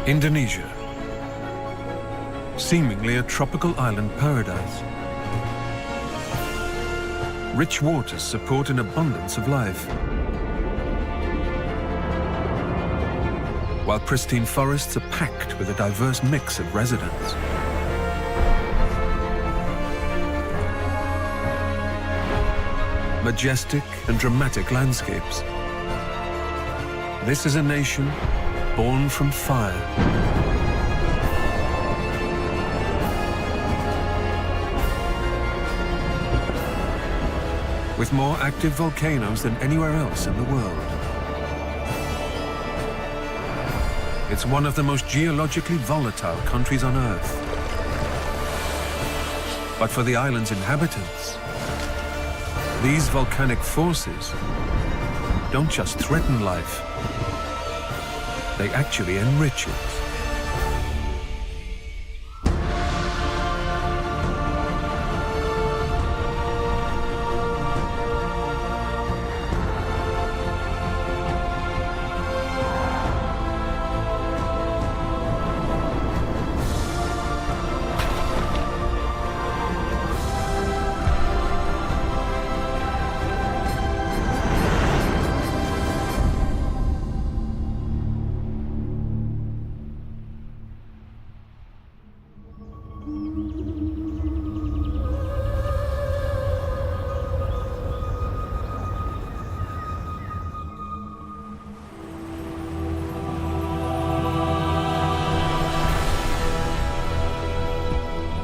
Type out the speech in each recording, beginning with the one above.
Indonesia, seemingly a tropical island paradise. Rich waters support an abundance of life, while pristine forests are packed with a diverse mix of residents. Majestic and dramatic landscapes. This is a nation born from fire. With more active volcanoes than anywhere else in the world. It's one of the most geologically volatile countries on Earth. But for the island's inhabitants, these volcanic forces don't just threaten life, they actually enrich it.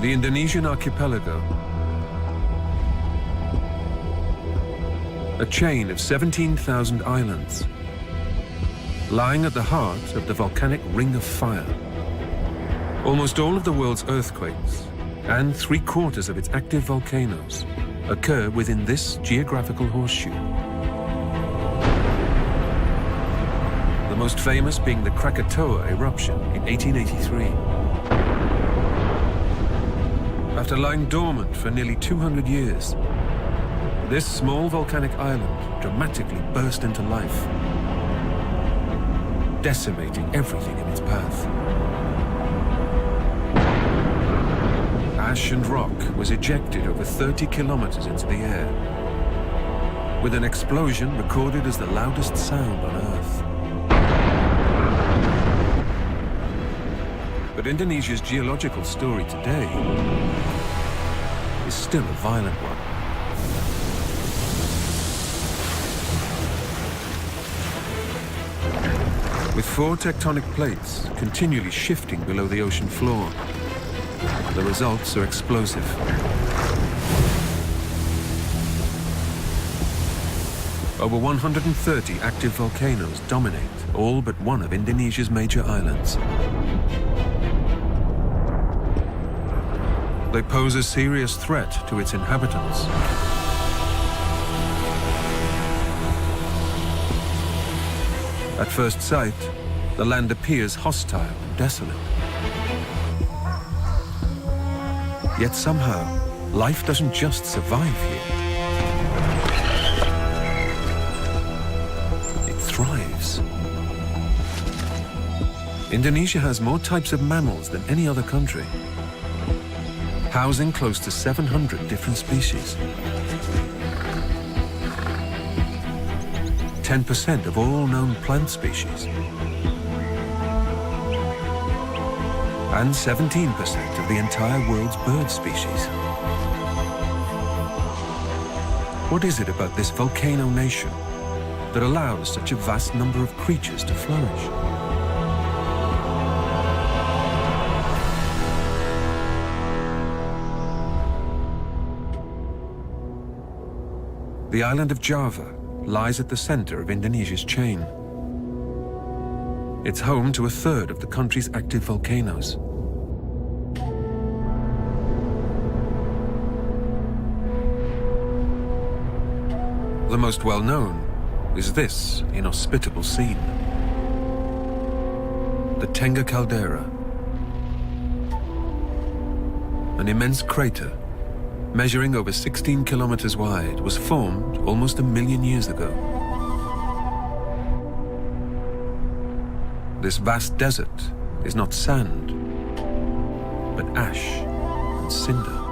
The Indonesian archipelago, a chain of 17,000 islands, lying at the heart of the volcanic Ring of Fire. Almost all of the world's earthquakes and 3/4 of its active volcanoes occur within this geographical horseshoe. The most famous being the Krakatoa eruption in 1883. After lying dormant for nearly 200 years, this small volcanic island dramatically burst into life, decimating everything in its path. Ash and rock was ejected over 30 kilometers into the air, with an explosion recorded as the loudest sound on Earth. But Indonesia's geological story today is still a violent one. With 4 tectonic plates continually shifting below the ocean floor, the results are explosive. Over 130 active volcanoes dominate all but one of Indonesia's major islands. They pose a serious threat to its inhabitants. At first sight, the land appears hostile and desolate. Yet somehow, life doesn't just survive here. It thrives. Indonesia has more types of mammals than any other country, housing close to 700 different species. 10% of all known plant species. And 17% of the entire world's bird species. What is it about this volcano nation that allows such a vast number of creatures to flourish? The island of Java lies at the center of Indonesia's chain. It's home to 1/3 of the country's active volcanoes. The most well-known is this inhospitable scene. The Tengah caldera, an immense crater measuring over 16 kilometers wide, was formed almost 1 million years ago. This vast desert is not sand, but ash and cinder.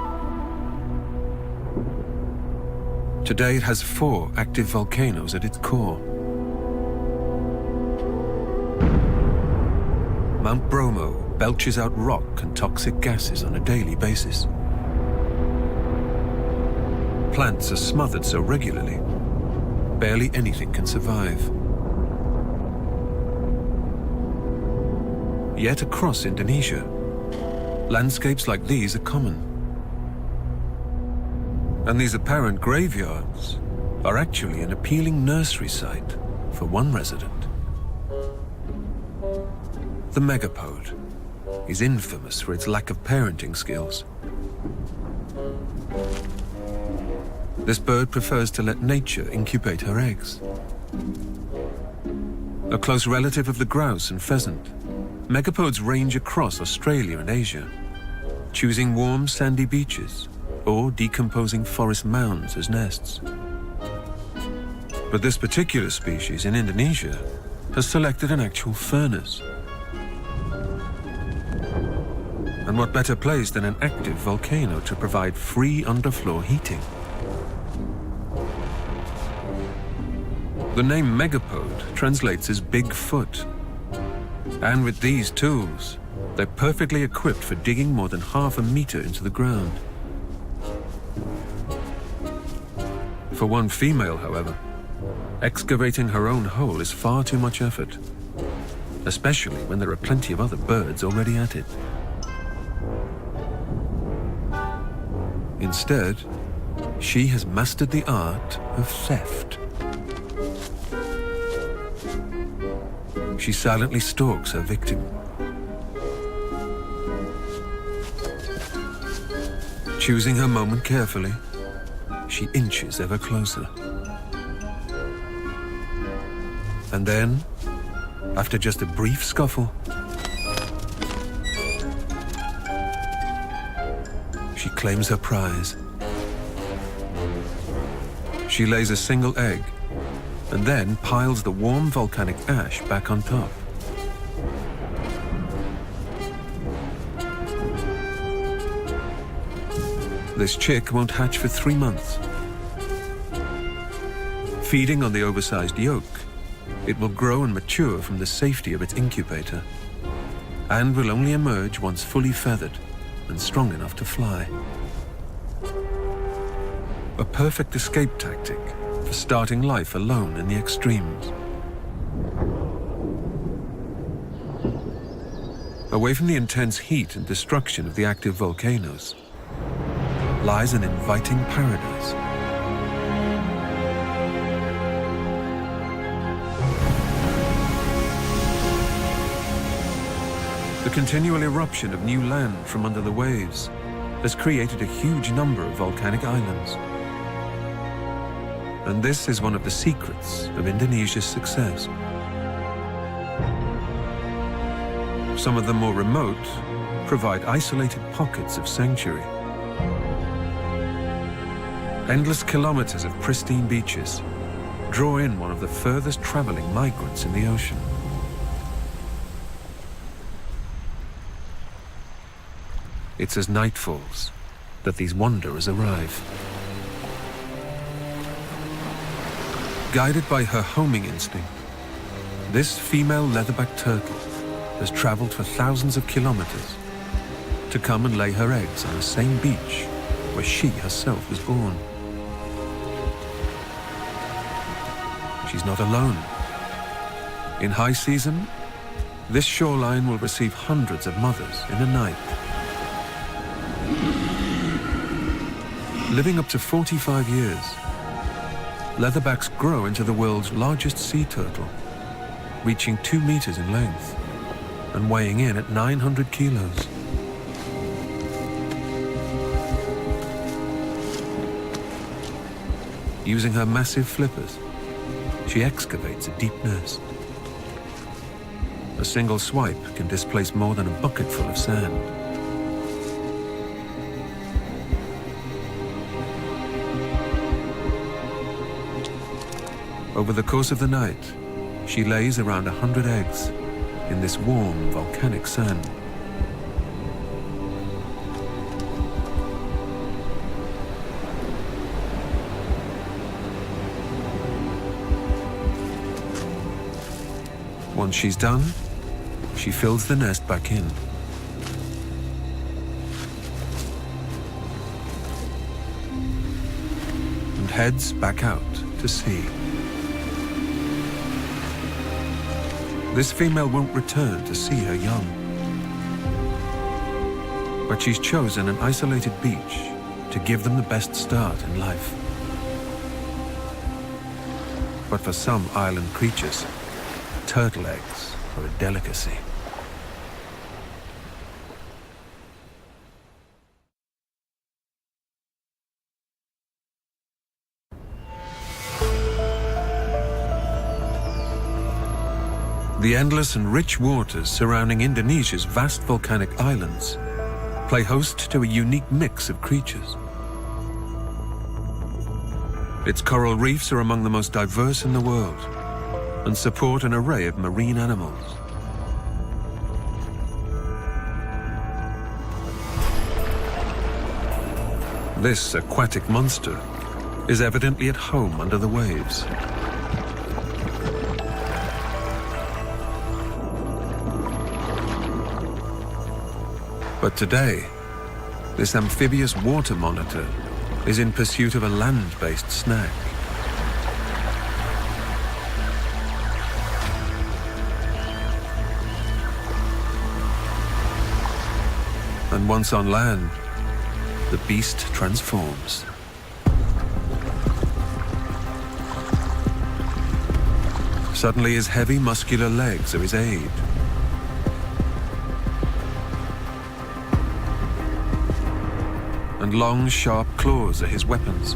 Today it has 4 active volcanoes at its core. Mount Bromo belches out rock and toxic gases on a daily basis. Plants are smothered so regularly, barely anything can survive. Yet across Indonesia, landscapes like these are common. And these apparent graveyards are actually an appealing nursery site for one resident. The megapode is infamous for its lack of parenting skills. This bird prefers to let nature incubate her eggs. A close relative of the grouse and pheasant, megapodes range across Australia and Asia, choosing warm sandy beaches or decomposing forest mounds as nests. But this particular species in Indonesia has selected an actual furnace. And what better place than an active volcano to provide free underfloor heating? The name megapode translates as big foot. And with these tools, they're perfectly equipped for digging more than half a meter into the ground. For one female, however, excavating her own hole is far too much effort, especially when there are plenty of other birds already at it. Instead, she has mastered the art of theft. She silently stalks her victim. Choosing her moment carefully, she inches ever closer. And then, after just a brief scuffle, she claims her prize. She lays a single egg and then piles the warm volcanic ash back on top. This chick won't hatch for 3 months. Feeding on the oversized yolk, it will grow and mature from the safety of its incubator, and will only emerge once fully feathered and strong enough to fly. A perfect escape tactic for starting life alone in the extremes. Away from the intense heat and destruction of the active volcanoes lies an inviting paradise. The continual eruption of new land from under the waves has created a huge number of volcanic islands. And this is one of the secrets of Indonesia's success. Some of the more remote provide isolated pockets of sanctuary. Endless kilometers of pristine beaches draw in one of the furthest traveling migrants in the ocean. It's as night falls that these wanderers arrive. Guided by her homing instinct, this female leatherback turtle has traveled for thousands of kilometers to come and lay her eggs on the same beach where she herself was born. She's not alone. In high season, this shoreline will receive hundreds of mothers in a night. Living up to 45 years, leatherbacks grow into the world's largest sea turtle, reaching 2 meters in length and weighing in at 900 kilos. Using her massive flippers, she excavates a deep nest. A single swipe can displace more than a bucketful of sand. Over the course of the night, she lays around 100 eggs, in this warm volcanic sand. Once she's done, she fills the nest back in. And heads back out to sea. This female won't return to see her young. But she's chosen an isolated beach to give them the best start in life. But for some island creatures, turtle eggs are a delicacy. The endless and rich waters surrounding Indonesia's vast volcanic islands play host to a unique mix of creatures. Its coral reefs are among the most diverse in the world and support an array of marine animals. This aquatic monster is evidently at home under the waves. But today, this amphibious water monitor is in pursuit of a land-based snack. And once on land, the beast transforms. Suddenly his heavy muscular legs are his aid. And long, sharp claws are his weapons.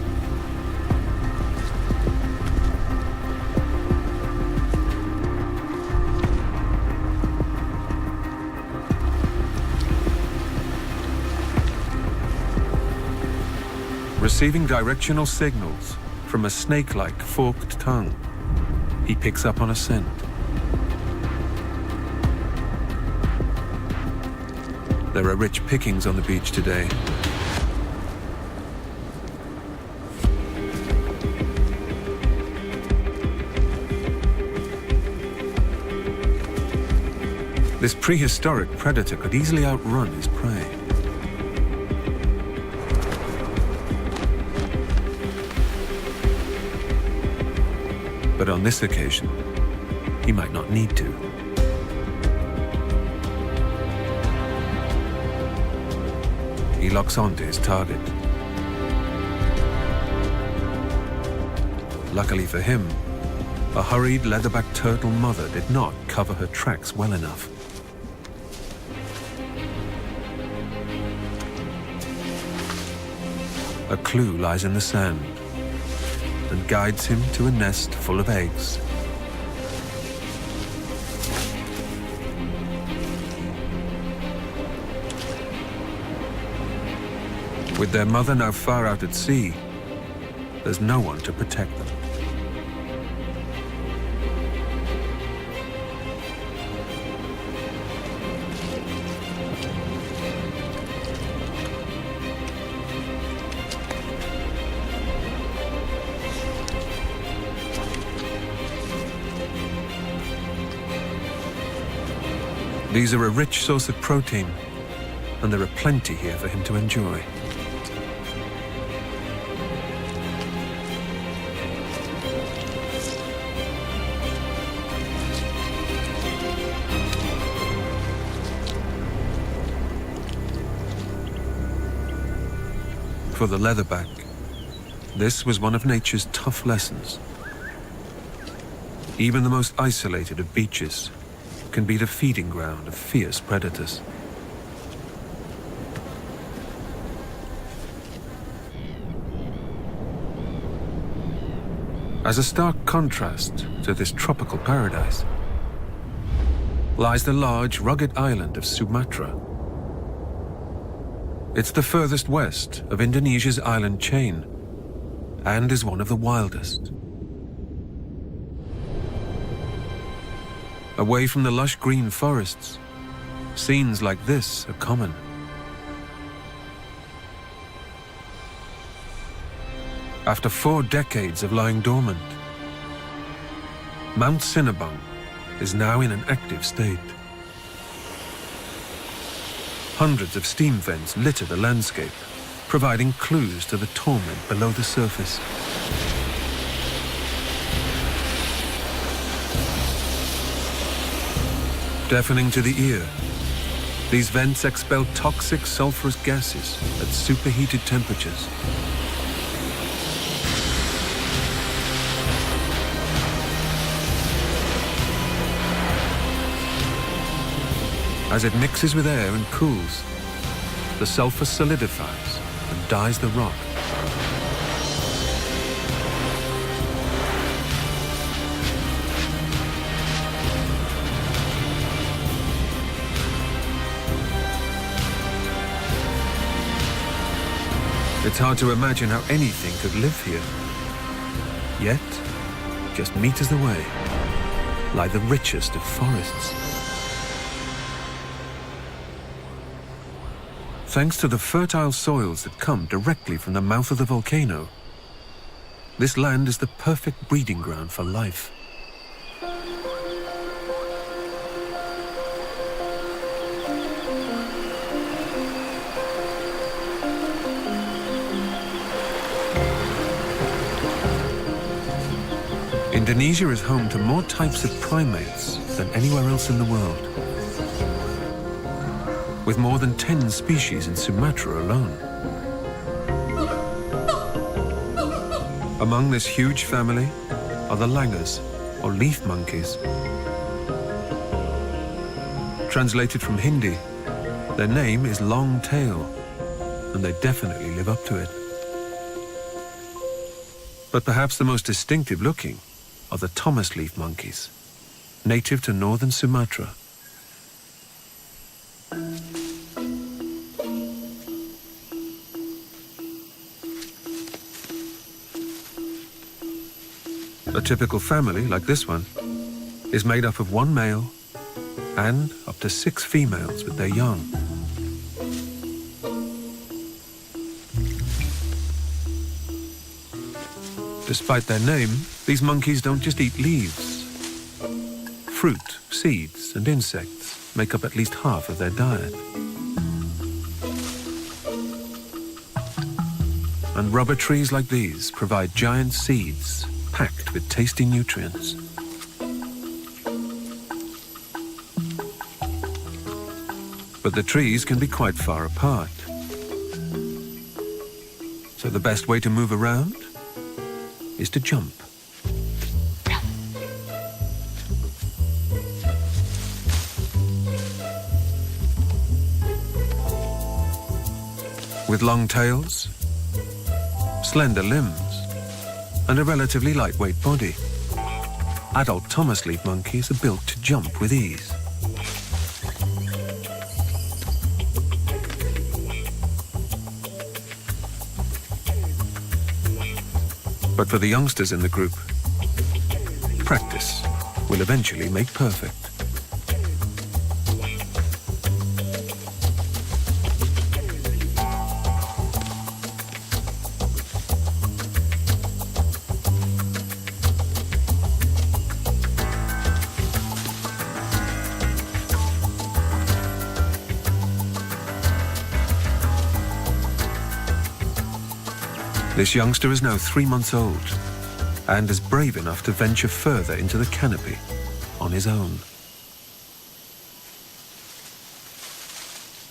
Receiving directional signals from a snake-like forked tongue, he picks up on a scent. There are rich pickings on the beach today. This prehistoric predator could easily outrun his prey. But on this occasion, he might not need to. He locks onto his target. Luckily for him, a hurried leatherback turtle mother did not cover her tracks well enough. A clue lies in the sand and guides him to a nest full of eggs. With their mother now far out at sea, there's no one to protect them. These are a rich source of protein, and there are plenty here for him to enjoy. For the leatherback, this was one of nature's tough lessons. Even the most isolated of beaches can be the feeding ground of fierce predators. As a stark contrast to this tropical paradise lies the large, rugged island of Sumatra. It's the furthest west of Indonesia's island chain and is one of the wildest. Away from the lush green forests, scenes like this are common. After 4 decades of lying dormant, Mount Sinabung is now in an active state. Hundreds of steam vents litter the landscape, providing clues to the torment below the surface. Deafening to the ear, these vents expel toxic sulfurous gases at superheated temperatures. As it mixes with air and cools, the sulfur solidifies and dyes the rock. It's hard to imagine how anything could live here. Yet, just meters away, lie the richest of forests. Thanks to the fertile soils that come directly from the mouth of the volcano, this land is the perfect breeding ground for life. Indonesia is home to more types of primates than anywhere else in the world, with more than 10 species in Sumatra alone. Among this huge family are the langurs, or leaf monkeys. Translated from Hindi, their name is long tail, and they definitely live up to it. But perhaps the most distinctive looking are the Thomas leaf monkeys, native to northern Sumatra. A typical family, like this one, is made up of 1 male and up to 6 females with their young. Despite their name, these monkeys don't just eat leaves. Fruit, seeds, and insects make up at least half of their diet. And rubber trees like these provide giant seeds packed with tasty nutrients. But the trees can be quite far apart. So the best way to move around is to jump. With long tails, slender limbs, and a relatively lightweight body, adult Thomas leaf monkeys are built to jump with ease. But for the youngsters in the group, practice will eventually make perfect. This youngster is now 3 months old and is brave enough to venture further into the canopy on his own.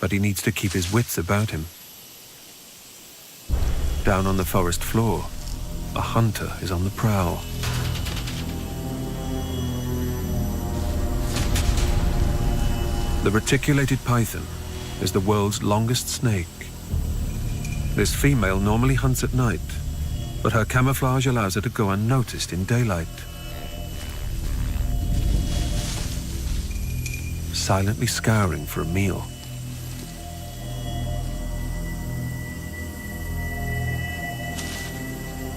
But he needs to keep his wits about him. Down on the forest floor, a hunter is on the prowl. The reticulated python is the world's longest snake. This female normally hunts at night, but her camouflage allows her to go unnoticed in daylight. Silently scouring for a meal.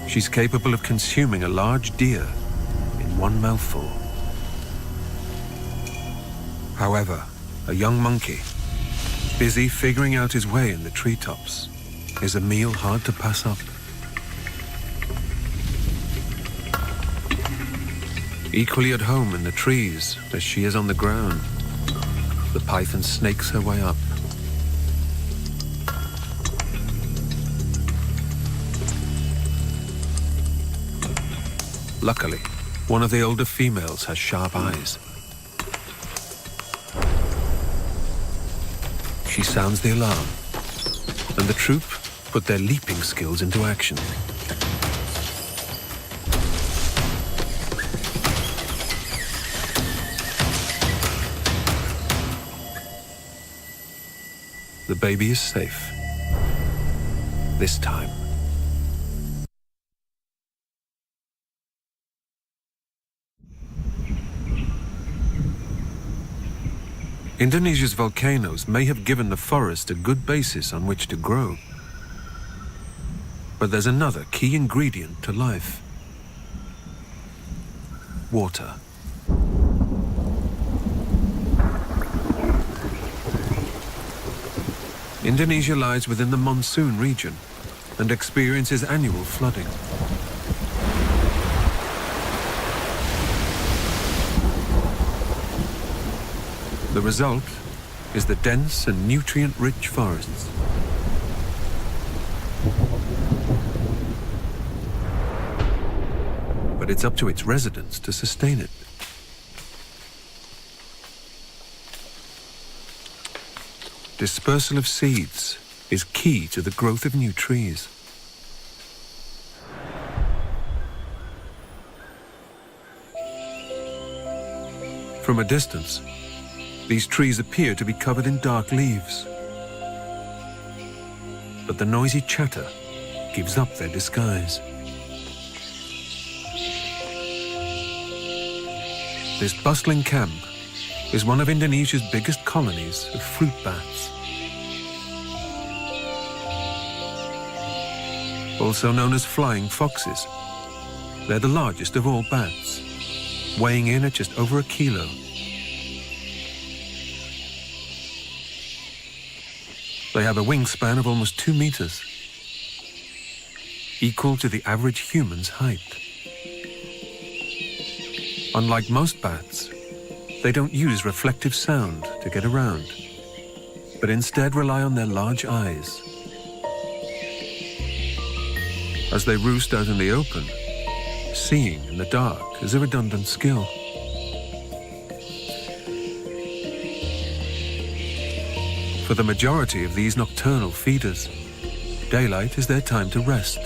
She's capable of consuming a large deer in one mouthful. However, a young monkey, busy figuring out his way in the treetops, is a meal hard to pass up. Equally at home in the trees as she is on the ground, the python snakes her way up. Luckily, one of the older females has sharp eyes. She sounds the alarm, and the troop put their leaping skills into action. The baby is safe. This time. Indonesia's volcanoes may have given the forest a good basis on which to grow. But there's another key ingredient to life: water. Indonesia lies within the monsoon region and experiences annual flooding. The result is the dense and nutrient-rich forests. But it's up to its residents to sustain it. Dispersal of seeds is key to the growth of new trees. From a distance, these trees appear to be covered in dark leaves. But the noisy chatter gives up their disguise. This bustling camp is one of Indonesia's biggest colonies of fruit bats. Also known as flying foxes, they're the largest of all bats, weighing in at just over a kilo. They have a wingspan of almost 2 meters, equal to the average human's height. Unlike most bats, they don't use reflective sound to get around, but instead rely on their large eyes. As they roost out in the open, seeing in the dark is a redundant skill. For the majority of these nocturnal feeders, daylight is their time to rest.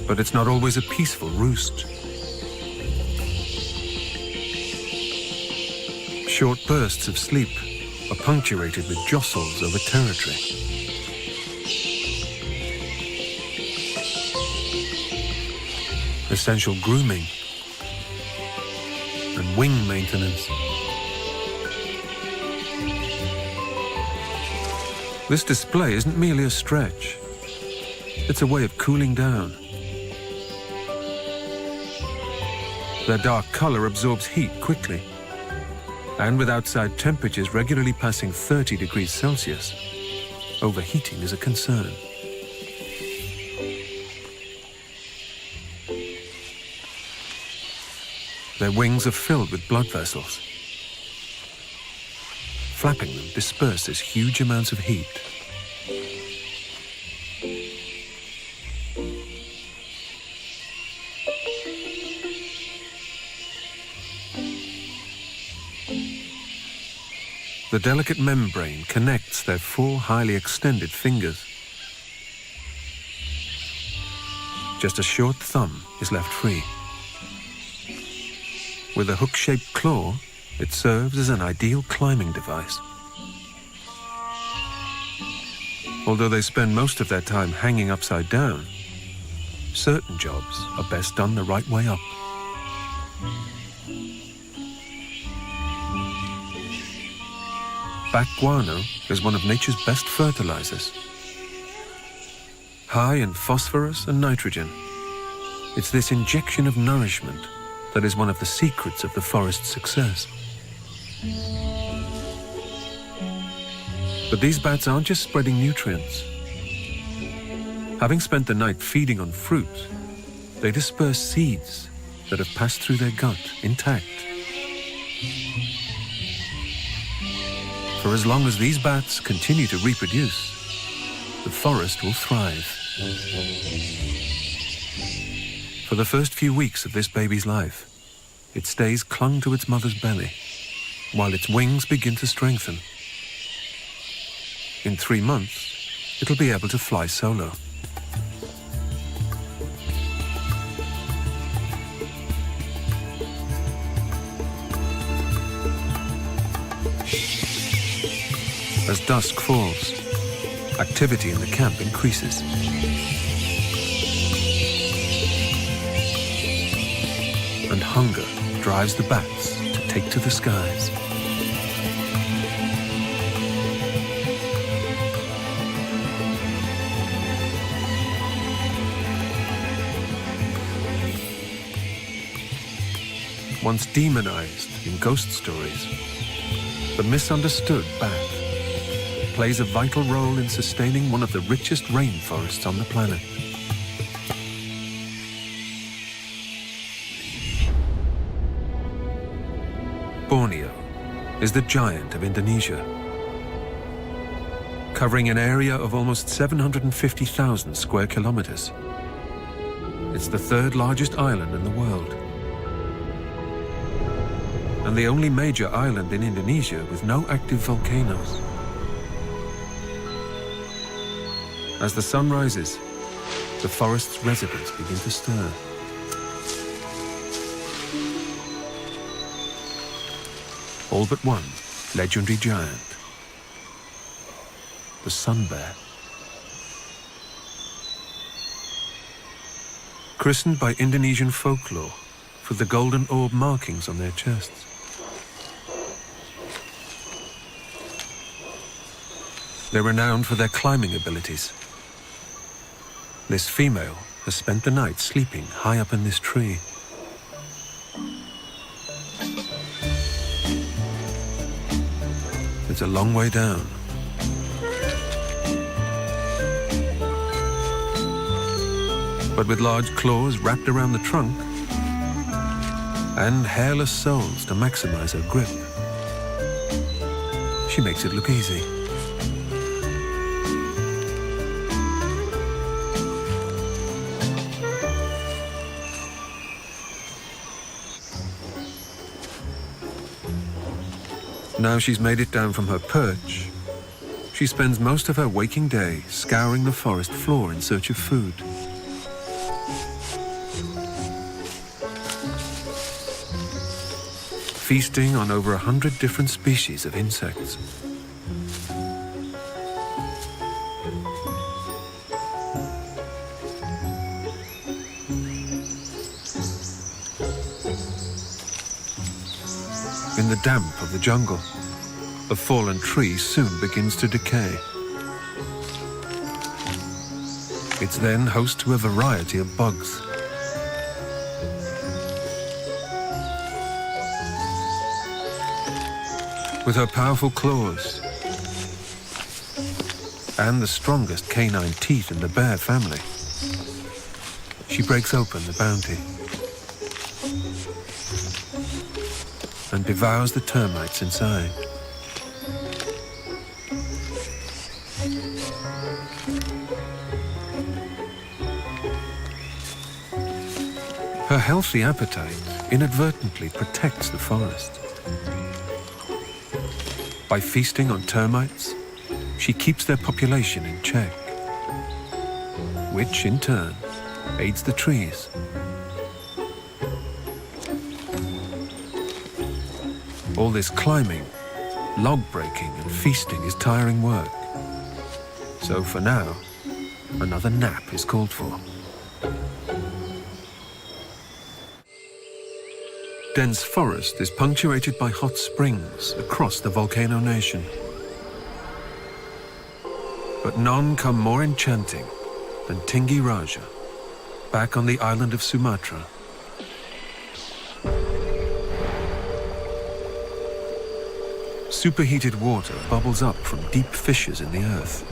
But it's not always a peaceful roost. Short bursts of sleep are punctuated with jostles over territory. Essential grooming and wing maintenance. This display isn't merely a stretch. It's a way of cooling down. Their dark color absorbs heat quickly, and with outside temperatures regularly passing 30 degrees Celsius, overheating is a concern. Their wings are filled with blood vessels. Flapping them disperses huge amounts of heat. The delicate membrane connects their 4 highly extended fingers. Just a short thumb is left free. With a hook-shaped claw, it serves as an ideal climbing device. Although they spend most of their time hanging upside down, certain jobs are best done the right way up. Bat guano is one of nature's best fertilizers. High in phosphorus and nitrogen, it's this injection of nourishment that is one of the secrets of the forest's success. But these bats aren't just spreading nutrients. Having spent the night feeding on fruit, they disperse seeds that have passed through their gut intact. For as long as these bats continue to reproduce, the forest will thrive. For the first few weeks of this baby's life, it stays clung to its mother's belly, while its wings begin to strengthen. In 3 months, it'll be able to fly solo. As dusk falls, activity in the camp increases. And hunger drives the bats to take to the skies. Once demonized in ghost stories, the misunderstood bat plays a vital role in sustaining one of the richest rainforests on the planet. Borneo is the giant of Indonesia, covering an area of almost 750,000 square kilometers. It's the 3rd largest island in the world, and the only major island in Indonesia with no active volcanoes. As the sun rises, the forest's residents begin to stir. All but one legendary giant, the sun bear. Christened by Indonesian folklore for the golden orb markings on their chests. They're renowned for their climbing abilities. This female has spent the night sleeping high up in this tree. It's a long way down. But with large claws wrapped around the trunk and hairless soles to maximize her grip, she makes it look easy. Now she's made it down from her perch, she spends most of her waking day scouring the forest floor in search of food. Feasting on over 100 different species of insects. In the damp of the jungle, a fallen tree soon begins to decay. It's then host to a variety of bugs. With her powerful claws and the strongest canine teeth in the bear family, she breaks open the bounty and devours the termites inside. Her healthy appetite inadvertently protects the forest. By feasting on termites, she keeps their population in check, which in turn aids the trees. All this climbing, log breaking and feasting is tiring work. So for now, another nap is called for. Dense forest is punctuated by hot springs across the volcano nation. But none come more enchanting than Tinggi Raja, back on the island of Sumatra. Superheated water bubbles up from deep fissures in the earth.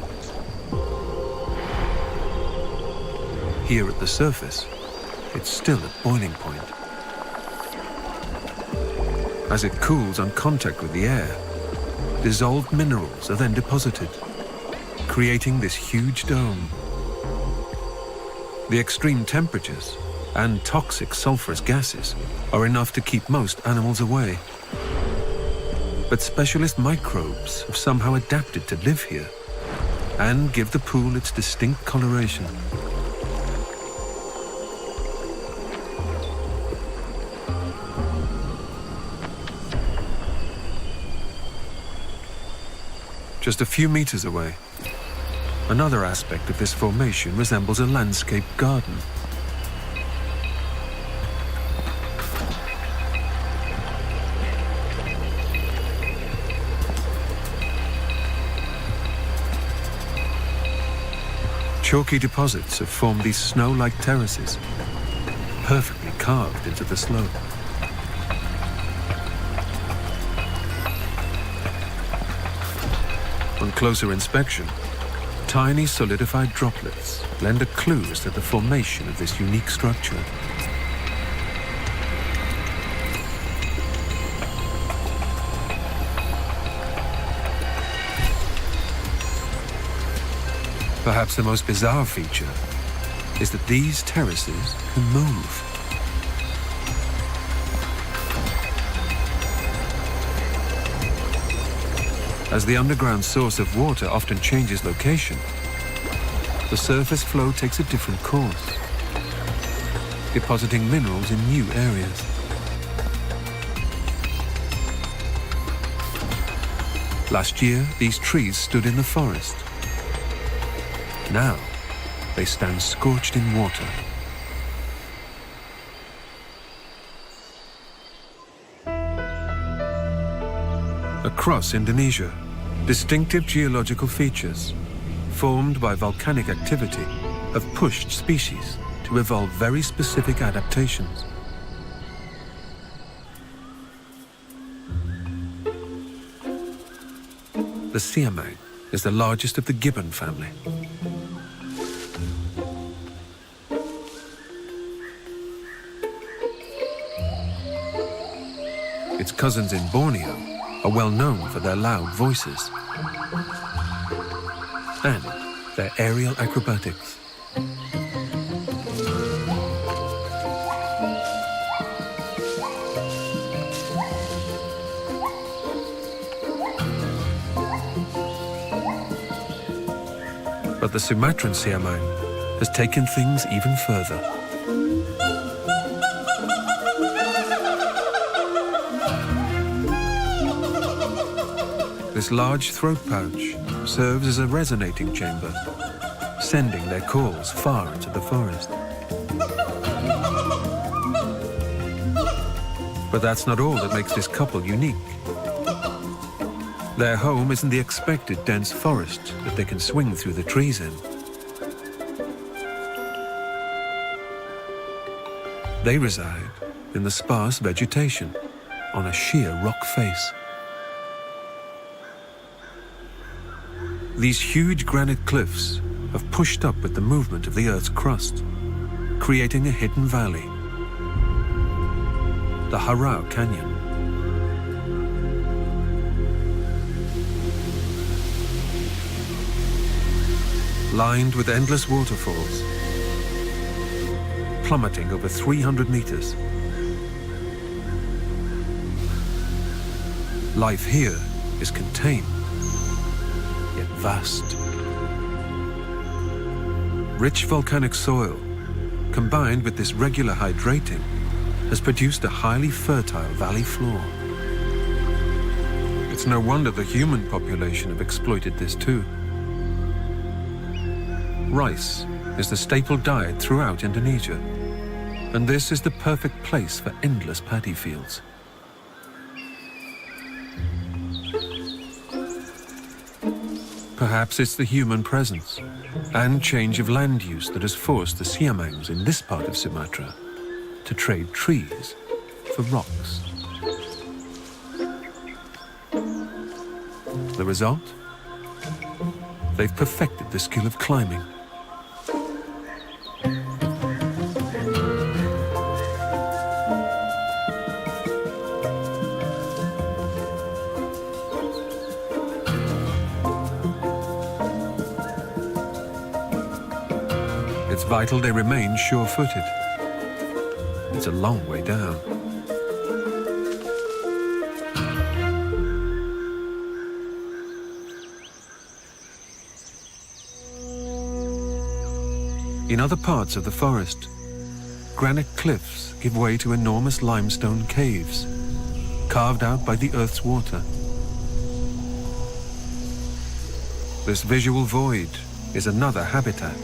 Here at the surface, it's still at boiling point. As it cools on contact with the air, dissolved minerals are then deposited, creating this huge dome. The extreme temperatures and toxic sulfurous gases are enough to keep most animals away. But specialist microbes have somehow adapted to live here and give the pool its distinct coloration. Just a few meters away, another aspect of this formation resembles a landscape garden. Chalky deposits have formed these snow-like terraces, perfectly carved into the slope. On closer inspection, tiny solidified droplets lend a clue as to the formation of this unique structure. Perhaps the most bizarre feature is that these terraces can move. As the underground source of water often changes location, the surface flow takes a different course, depositing minerals in new areas. Last year, these trees stood in the forest. Now, they stand scorched in water. Across Indonesia, distinctive geological features, formed by volcanic activity, have pushed species to evolve very specific adaptations. The siamang is the largest of the gibbon family. Its cousins in Borneo are well known for their loud voices and their aerial acrobatics. But the Sumatran siamang has taken things even further. This large throat pouch serves as a resonating chamber, sending their calls far into the forest. But that's not all that makes this couple unique. Their home isn't the expected dense forest that they can swing through the trees in. They reside in the sparse vegetation on a sheer rock face. These huge granite cliffs have pushed up with the movement of the Earth's crust, creating a hidden valley, the Harau Canyon. Lined with endless waterfalls, plummeting over 300 meters. Life here is contained, yet vast. Rich volcanic soil, combined with this regular hydrating, has produced a highly fertile valley floor. It's no wonder the human population have exploited this too. Rice is the staple diet throughout Indonesia, and this is the perfect place for endless paddy fields. Perhaps it's the human presence and change of land use that has forced the Siamangs in this part of Sumatra to trade trees for rocks. The result? They've perfected the skill of climbing. It's vital they remain sure-footed. It's a long way down. In other parts of the forest, granite cliffs give way to enormous limestone caves, carved out by the Earth's water. This visual void is another habitat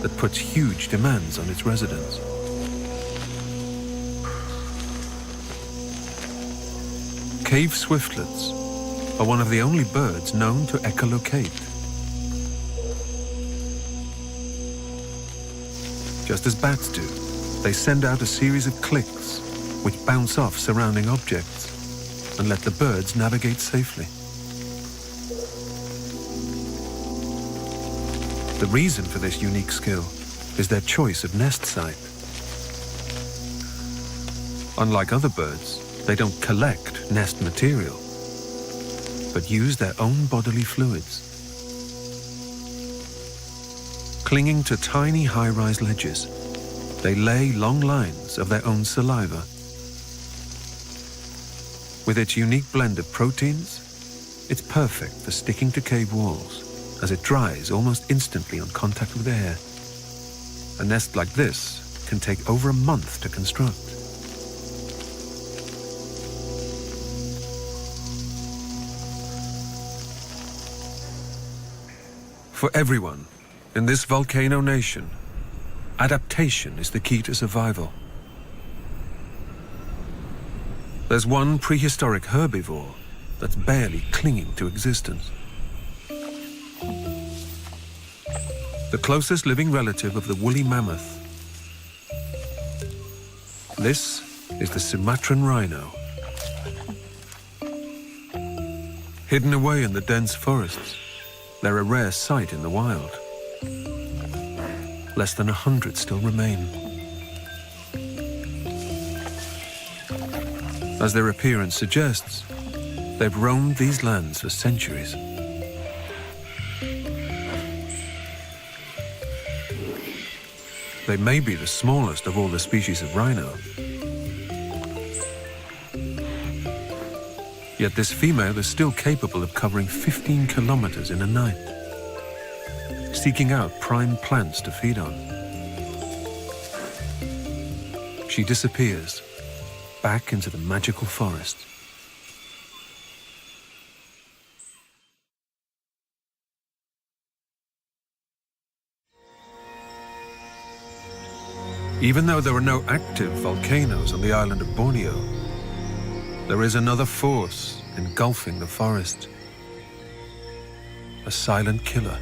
that puts huge demands on its residents. Cave swiftlets are one of the only birds known to echolocate. Just as bats do, they send out a series of clicks which bounce off surrounding objects and let the birds navigate safely. The reason for this unique skill is their choice of nest site. Unlike other birds, they don't collect nest material, but use their own bodily fluids. Clinging to tiny high-rise ledges, they lay long lines of their own saliva. With its unique blend of proteins, it's perfect for sticking to cave walls, as it dries almost instantly on contact with air. A nest like this can take over a month to construct. For everyone in this volcano nation, adaptation is the key to survival. There's one prehistoric herbivore that's barely clinging to existence. The closest living relative of the woolly mammoth. This is the Sumatran rhino. Hidden away in the dense forests, they're a rare sight in the wild. Less than 100 still remain. As their appearance suggests, they've roamed these lands for centuries. They may be the smallest of all the species of rhino. Yet this female is still capable of covering 15 kilometers in a night, seeking out prime plants to feed on. She disappears back into the magical forest. Even though there are no active volcanoes on the island of Borneo, there is another force engulfing the forest. A silent killer.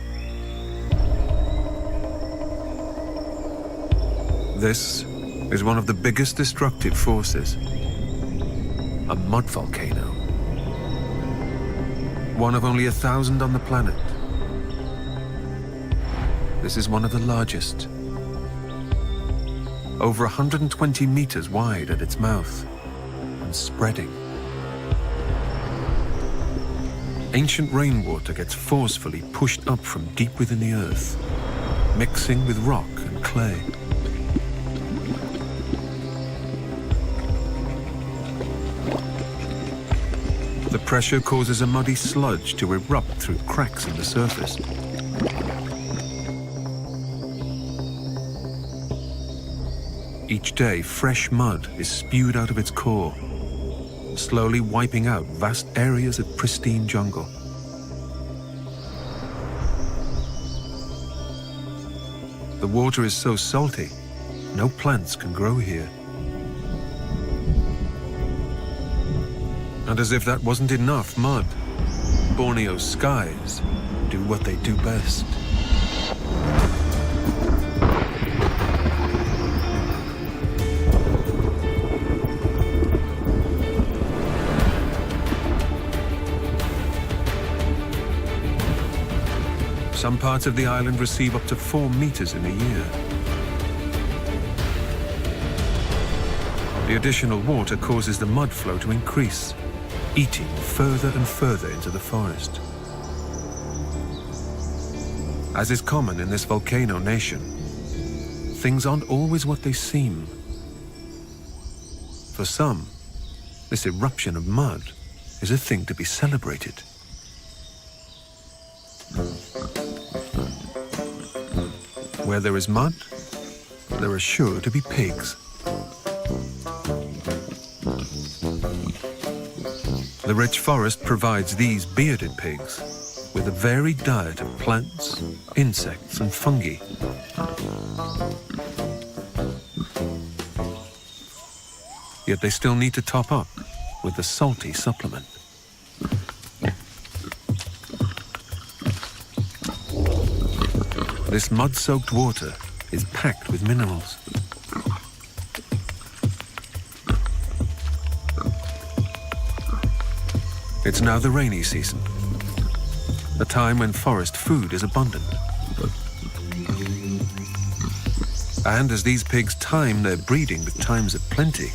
This is one of the biggest destructive forces. A mud volcano. One of only 1,000 on the planet. This is one of the largest. Over 120 meters wide at its mouth and spreading. Ancient rainwater gets forcefully pushed up from deep within the earth, mixing with rock and clay. The pressure causes a muddy sludge to erupt through cracks in the surface. Each day, fresh mud is spewed out of its core, slowly wiping out vast areas of pristine jungle. The water is so salty, no plants can grow here. And as if that wasn't enough mud, Borneo's skies do what they do best. Some parts of the island receive up to 4 meters in a year. The additional water causes the mud flow to increase, eating further and further into the forest. As is common in this volcano nation, things aren't always what they seem. For some, this eruption of mud is a thing to be celebrated. Where there is mud, there are sure to be pigs. The rich forest provides these bearded pigs with a varied diet of plants, insects, and fungi. Yet they still need to top up with the salty supplement. This mud-soaked water is packed with minerals. It's now the rainy season, a time when forest food is abundant. And as these pigs time their breeding with times of plenty,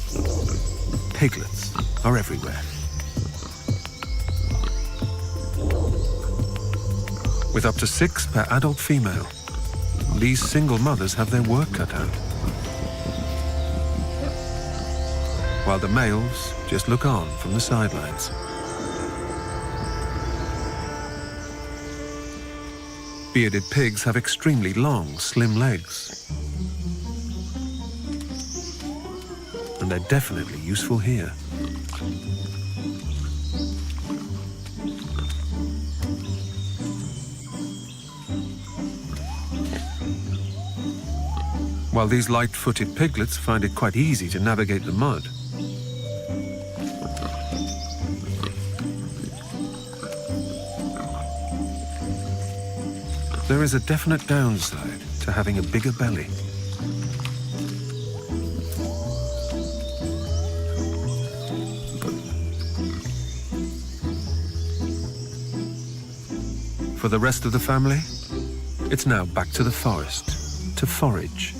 piglets are everywhere. With up to 6 per adult female, these single mothers have their work cut out, while the males just look on from the sidelines. Bearded pigs have extremely long, slim legs, and they're definitely useful here. While these light-footed piglets find it quite easy to navigate the mud, there is a definite downside to having a bigger belly. For the rest of the family, it's now back to the forest to forage.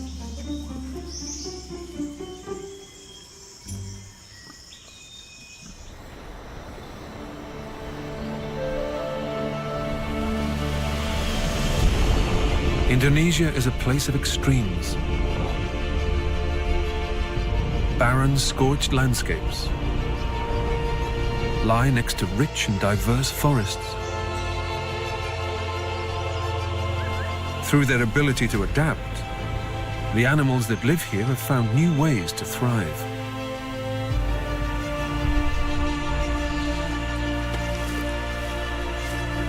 Indonesia is a place of extremes. Barren, scorched landscapes lie next to rich and diverse forests. Through their ability to adapt, the animals that live here have found new ways to thrive.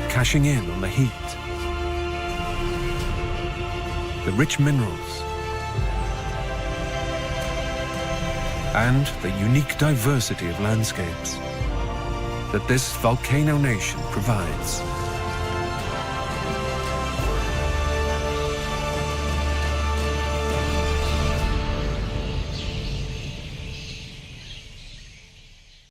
Cashing in on the heat, the rich minerals, and the unique diversity of landscapes that this volcano nation provides.